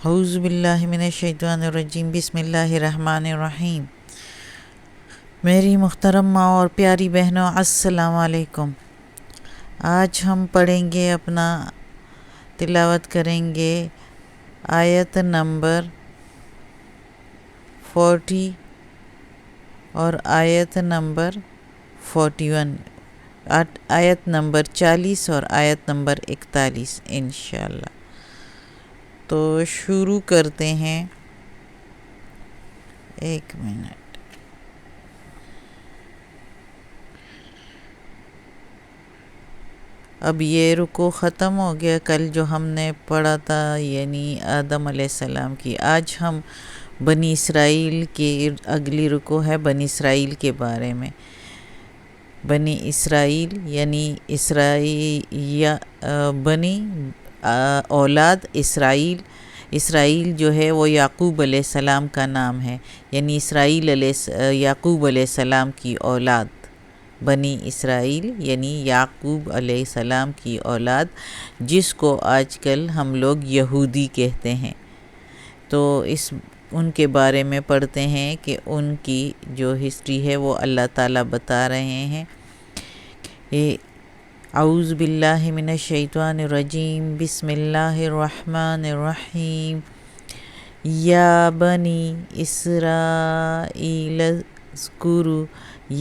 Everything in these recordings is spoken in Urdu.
اعوذ باللہ من الشیطان الرجیم، بسم اللہ الرحمن الرحیم۔ میری محترم ماں اور پیاری بہنوں، السلام علیکم۔ آج ہم پڑھیں گے، اپنا تلاوت کریں گے آیت نمبر 40 اور آیت نمبر 41، آیت نمبر 40 اور آیت نمبر 41 انشاءاللہ۔ تو شروع کرتے ہیں۔ ایک منٹ۔ اب یہ رکوع ختم ہو گیا، کل جو ہم نے پڑھا تھا یعنی آدم علیہ السلام کی۔ آج ہم بنی اسرائیل کی اگلی رکوع ہے، بنی اسرائیل کے بارے میں۔ بنی اسرائیل یعنی بنی اولاد اسرائیل۔ اسرائیل جو ہے وہ یعقوب علیہ السلام کا نام ہے، یعنی یعقوب علیہ السلام کی اولاد۔ بنی اسرائیل یعنی یعقوب علیہ السلام کی اولاد، جس کو آج کل ہم لوگ یہودی کہتے ہیں۔ تو ان کے بارے میں پڑھتے ہیں کہ ان کی جو ہسٹری ہے وہ اللہ تعالیٰ بتا رہے ہیں۔ اعوذ باللہ من الشیطان الرجیم، بسم اللہ الرحمن الرحیم۔ یا بنی اسرائیل اذکروا،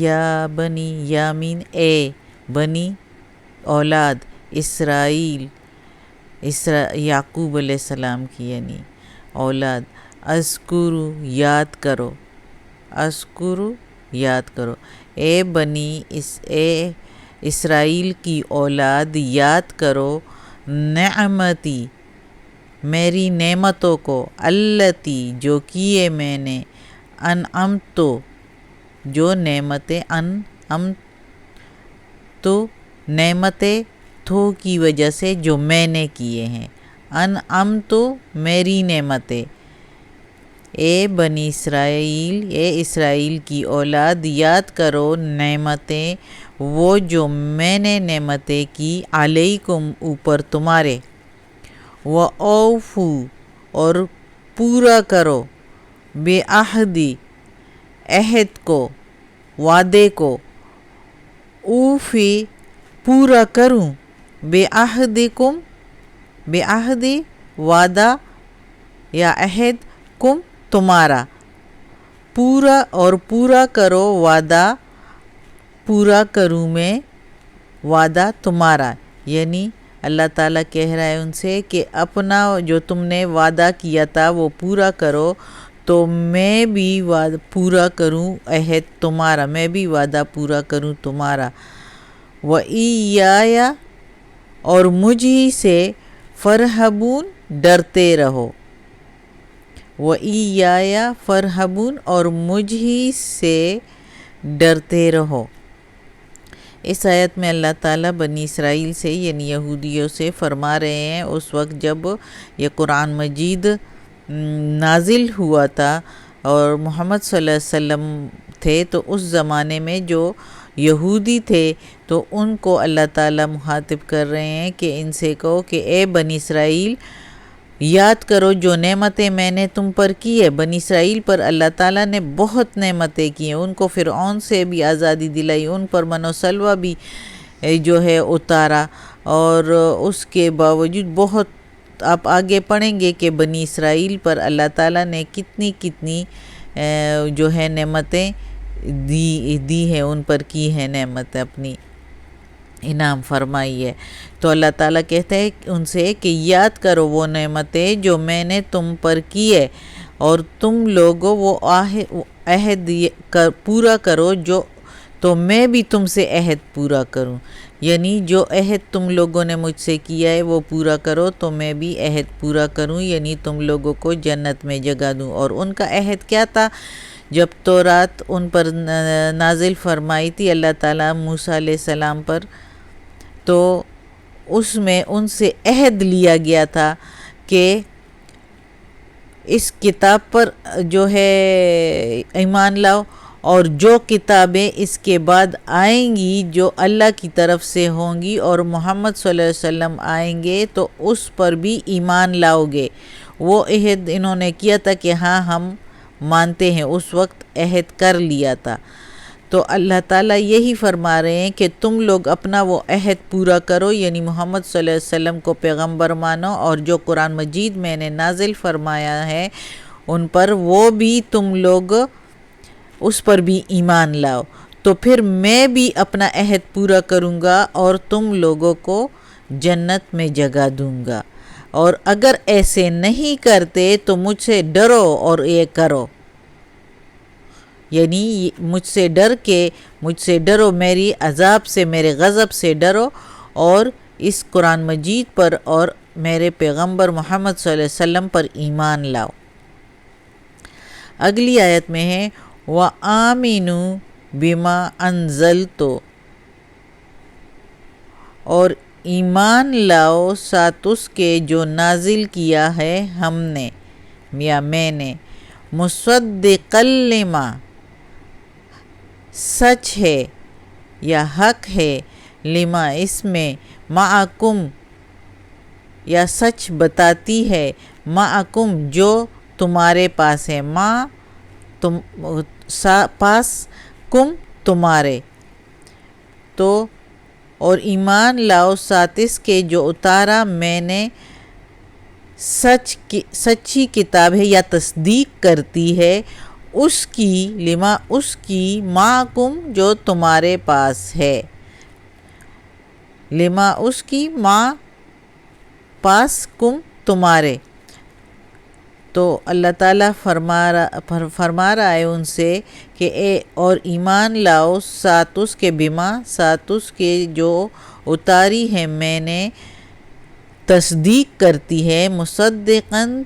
یا بنی، یا مین اے، بنی اولاد، اسرائیل یعقوب علیہ السلام کی یعنی اولاد، اذکروا یاد کرو، اذکروا یاد کرو، اے بنی اے اسرائیل کی اولاد یاد کرو، نعمتی میری نعمتوں کو، التی جو کیے میں نے، انعمتو جو نعمتیں، تو نعمتیں تو کی وجہ سے جو میں نے کیے ہیں، انعمتو میری نعمتیں، اے بنی اسرائیل، اے اسرائیل کی اولاد یاد کرو نعمتیں وہ جو میں نے نعمتیں کی، علیکم اوپر تمہارے، وَأَوْفُوا اور پورا کرو، بِعَہْدِی عہد کو، وعدے کو، اوفی پورا کروں، بِعَہْدِکم بِعَہْدِی وعدہ یا عہد، کم تمہارا، پورا اور پورا کرو وعدہ، پورا کروں میں وعدہ تمہارا، یعنی اللہ تعالیٰ کہہ رہا ہے ان سے کہ اپنا جو تم نے وعدہ کیا تھا وہ پورا کرو، تو میں بھی وعدہ پورا کروں عہد تمہارا، میں بھی وعدہ پورا کروں تمہارا، وَإِيَّایَ اور مجھ ہی سے، فَارْہَبُونَ ڈرتے رہو، وَإِيَّایَ فَارْہَبُونَ اور مجھ ہی سے ڈرتے رہو۔ اس آیت میں اللہ تعالیٰ بنی اسرائیل سے یعنی یہودیوں سے فرما رہے ہیں، اس وقت جب یہ قرآن مجید نازل ہوا تھا اور محمد صلی اللہ علیہ وسلم تھے، تو اس زمانے میں جو یہودی تھے تو ان کو اللہ تعالیٰ مخاطب کر رہے ہیں کہ ان سے کہو کہ اے بنی اسرائیل یاد کرو جو نعمتیں میں نے تم پر کی ہے۔ بنی اسرائیل پر اللہ تعالیٰ نے بہت نعمتیں کی ہیں، ان کو فرعون سے بھی آزادی دلائی، ان پر من و سلوہ بھی جو ہے اتارا، اور اس کے باوجود بہت آپ آگے پڑھیں گے کہ بنی اسرائیل پر اللہ تعالیٰ نے کتنی جو ہے نعمتیں دی ہیں، ان پر کی ہیں نعمتیں، اپنی انعام فرمائی ہے۔ تو اللہ تعالیٰ کہتے ہیں ان سے کہ یاد کرو وہ نعمتیں جو میں نے تم پر کی ہے، اور تم لوگوں وہ عہد پورا کرو جو، تو میں بھی تم سے عہد پورا کروں، یعنی جو عہد تم لوگوں نے مجھ سے کیا ہے وہ پورا کرو تو میں بھی عہد پورا کروں، یعنی تم لوگوں کو جنت میں جگہ دوں۔ اور ان کا عہد کیا تھا؟ جب تورات ان پر نازل فرمائی تھی اللہ تعالیٰ موسیٰ علیہ السلام پر، تو اس میں ان سے عہد لیا گیا تھا کہ اس کتاب پر جو ہے ایمان لاؤ، اور جو کتابیں اس کے بعد آئیں گی جو اللہ کی طرف سے ہوں گی اور محمد صلی اللہ علیہ وسلم آئیں گے تو اس پر بھی ایمان لاؤ گے، وہ عہد انہوں نے کیا تھا کہ ہاں ہم مانتے ہیں، اس وقت عہد کر لیا تھا۔ تو اللہ تعالیٰ یہی فرما رہے ہیں کہ تم لوگ اپنا وہ عہد پورا کرو، یعنی محمد صلی اللہ علیہ وسلم کو پیغمبر مانو، اور جو قرآن مجید میں نے نازل فرمایا ہے ان پر وہ بھی تم لوگ اس پر بھی ایمان لاؤ، تو پھر میں بھی اپنا عہد پورا کروں گا اور تم لوگوں کو جنت میں جگہ دوں گا، اور اگر ایسے نہیں کرتے تو مجھ سے ڈرو اور یہ کرو، یعنی مجھ سے ڈرو، میری عذاب سے، میرے غضب سے ڈرو، اور اس قرآن مجید پر اور میرے پیغمبر محمد صلی اللہ علیہ وسلم پر ایمان لاؤ۔ اگلی آیت میں ہے وَآمِنُوا بِمَا أَنزَلْتُ، اور ایمان لاؤ ساتھ اس کے جو نازل کیا ہے ہم نے یا میں نے، مُصَدِّقًا لِمَا، سچ ہے یا حق ہے، لما اس میں، معکم یا سچ بتاتی ہے، معکم جو تمہارے پاس ہے، پاس کم تمہارے، تو اور ایمان لاؤ ساتھ اس کے جو اتارا میں نے، سچی کتاب ہے یا تصدیق کرتی ہے اس کی، لما اس کی، معکم جو تمہارے پاس ہے، لما اس کی، پاس کم تمہارے۔ تو اللہ تعالیٰ فرما رہا ہے ان سے کہ اور ایمان لاؤ ساتھ اس کے، بما ساتھ اس کے جو اتاری ہے میں نے، تصدیق کرتی ہے، مصدقاً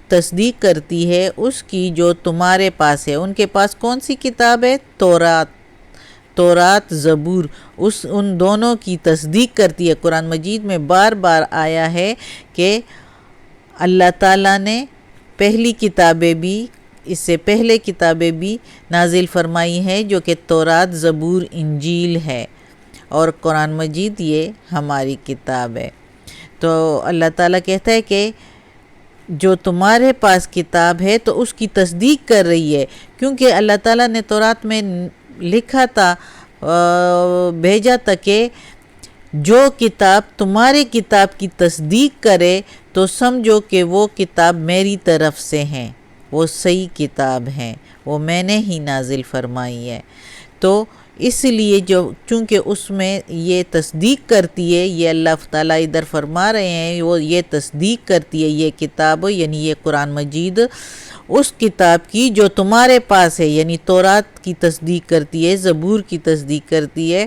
تصدیق کرتی ہے اس کی جو تمہارے پاس ہے۔ ان کے پاس کون سی کتاب ہے؟ تورات، زبور، ان دونوں کی تصدیق کرتی ہے۔ قرآن مجید میں بار بار آیا ہے کہ اللہ تعالیٰ نے پہلی کتابیں بھی، اس سے پہلے کتابیں بھی نازل فرمائی ہیں جو کہ تورات، زبور، انجیل ہے، اور قرآن مجید یہ ہماری کتاب ہے۔ تو اللہ تعالیٰ کہتا ہے کہ جو تمہارے پاس کتاب ہے تو اس کی تصدیق کر رہی ہے، کیونکہ اللہ تعالیٰ نے تورات میں لکھا تھا، بھیجا تھا کہ جو کتاب تمہاری کتاب کی تصدیق کرے تو سمجھو کہ وہ کتاب میری طرف سے ہیں، وہ صحیح کتاب ہیں، وہ میں نے ہی نازل فرمائی ہے۔ تو اس لیے چونکہ اس میں یہ تصدیق کرتی ہے، یہ اللہ تعالیٰ ادھر فرما رہے ہیں، وہ یہ تصدیق کرتی ہے یہ کتاب، یعنی یہ قرآن مجید، اس کتاب کی جو تمہارے پاس ہے، یعنی تورات کی تصدیق کرتی ہے، زبور کی تصدیق کرتی ہے،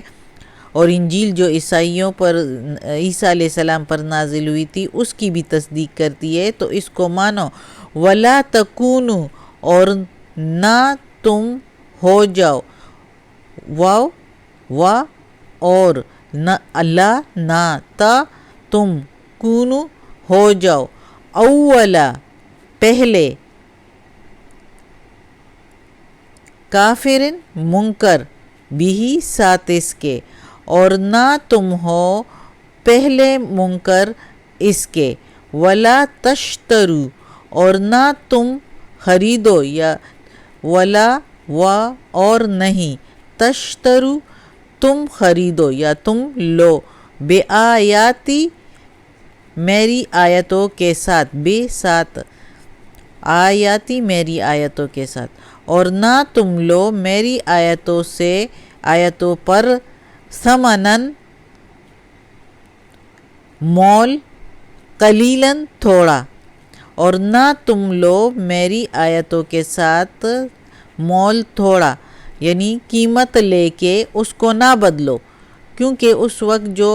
اور انجیل جو عیسائیوں پر، عیسیٰ علیہ السلام پر نازل ہوئی تھی، اس کی بھی تصدیق کرتی ہے۔ تو اس کو مانو، وَلَا تَكُونُوا، اور نہ تم ہو جاؤ، اور نہ اللہ، نہ تا تم، کونو ہو جاؤ، اولا پہلے، کافرن منکر، بھی ساتھ اس کے، اور نہ تم ہو پہلے منکر اس کے، ولا تشترو، اور نہ تم خریدو، یا ولا اور نہیں، تشترو تم خریدو یا تم لو، بے آیاتی میری آیتوں کے ساتھ، بے ساتھ آیاتی میری آیتوں کے ساتھ، اور نہ تم لو میری آیتوں پر ثمنن مول، قلیلاً تھوڑا، اور نہ تم لو میری آیتوں کے ساتھ مول تھوڑا، یعنی قیمت لے کے اس کو نہ بدلو، کیونکہ اس وقت جو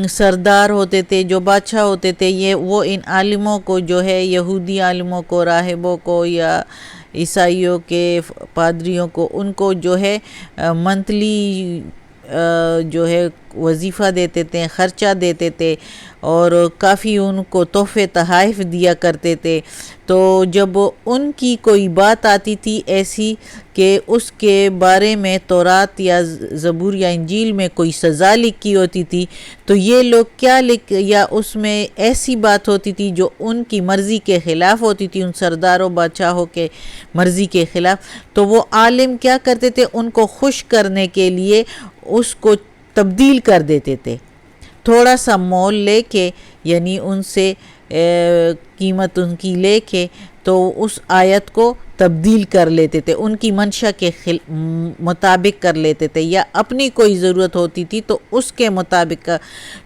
سردار ہوتے تھے، جو بادشاہ ہوتے تھے، وہ ان عالموں کو جو ہے، یہودی عالموں کو، راہبوں کو یا عیسائیوں کے پادریوں کو، ان کو جو ہے منتھلی جو ہے وظیفہ دیتے تھے، خرچہ دیتے تھے، اور کافی ان کو تحفے تحائف دیا کرتے تھے۔ تو جب ان کی کوئی بات آتی تھی ایسی کہ اس کے بارے میں تورات یا زبور یا انجیل میں کوئی سزا لکھی ہوتی تھی، تو یہ لوگ یا اس میں ایسی بات ہوتی تھی جو ان کی مرضی کے خلاف ہوتی تھی، ان سرداروں بادشاہوں کے مرضی کے خلاف، تو وہ عالم کیا کرتے تھے، ان کو خوش کرنے کے لیے اس کو تبدیل کر دیتے تھے، تھوڑا سا مول لے کے، یعنی ان سے قیمت ان کی لے کے، تو اس آیت کو تبدیل کر لیتے تھے، ان کی منشا کے مطابق کر لیتے تھے، یا اپنی کوئی ضرورت ہوتی تھی تو اس کے مطابق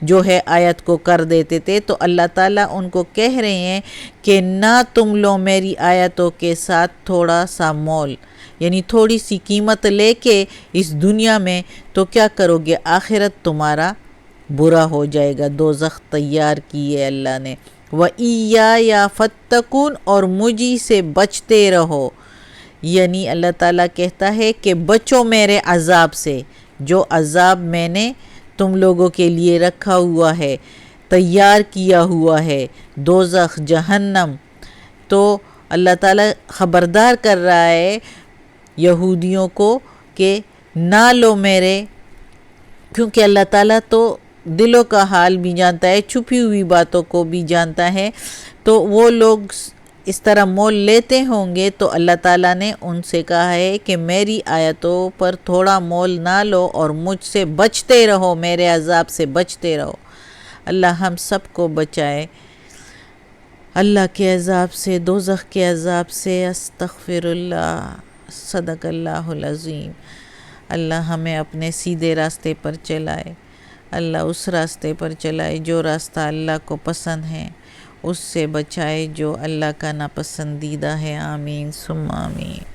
جو ہے آیت کو کر دیتے تھے۔ تو اللہ تعالیٰ ان کو کہہ رہے ہیں کہ نہ تم لو میری آیتوں کے ساتھ تھوڑا سا مول، یعنی تھوڑی سی قیمت لے کے اس دنیا میں، تو کیا کرو گے، آخرت تمہارا برا ہو جائے گا، دوزخ تیار کی ہے اللہ نے۔ وَإِيَّايَ فَاتَّقُونِ، اور مجھی سے بچتے رہو، یعنی اللہ تعالیٰ کہتا ہے کہ بچو میرے عذاب سے، جو عذاب میں نے تم لوگوں کے لیے رکھا ہوا ہے، تیار کیا ہوا ہے، دوزخ، جہنم۔ تو اللہ تعالیٰ خبردار کر رہا ہے یہودیوں کو کہ نہ لو میرے، کیونکہ اللہ تعالیٰ تو دلوں کا حال بھی جانتا ہے، چھپی ہوئی باتوں کو بھی جانتا ہے، تو وہ لوگ اس طرح مول لیتے ہوں گے، تو اللہ تعالیٰ نے ان سے کہا ہے کہ میری آیتوں پر تھوڑا مول نہ لو اور مجھ سے بچتے رہو، میرے عذاب سے بچتے رہو۔ اللہ ہم سب کو بچائے اللہ کے عذاب سے، دوزخ کے عذاب سے۔ استغفر اللہ، صدق اللہ العظیم۔ اللہ ہمیں اپنے سیدھے راستے پر چلائے، اللہ اس راستے پر چلائے جو راستہ اللہ کو پسند ہے، اس سے بچائے جو اللہ کا ناپسندیدہ ہے۔ آمین ثم آمین۔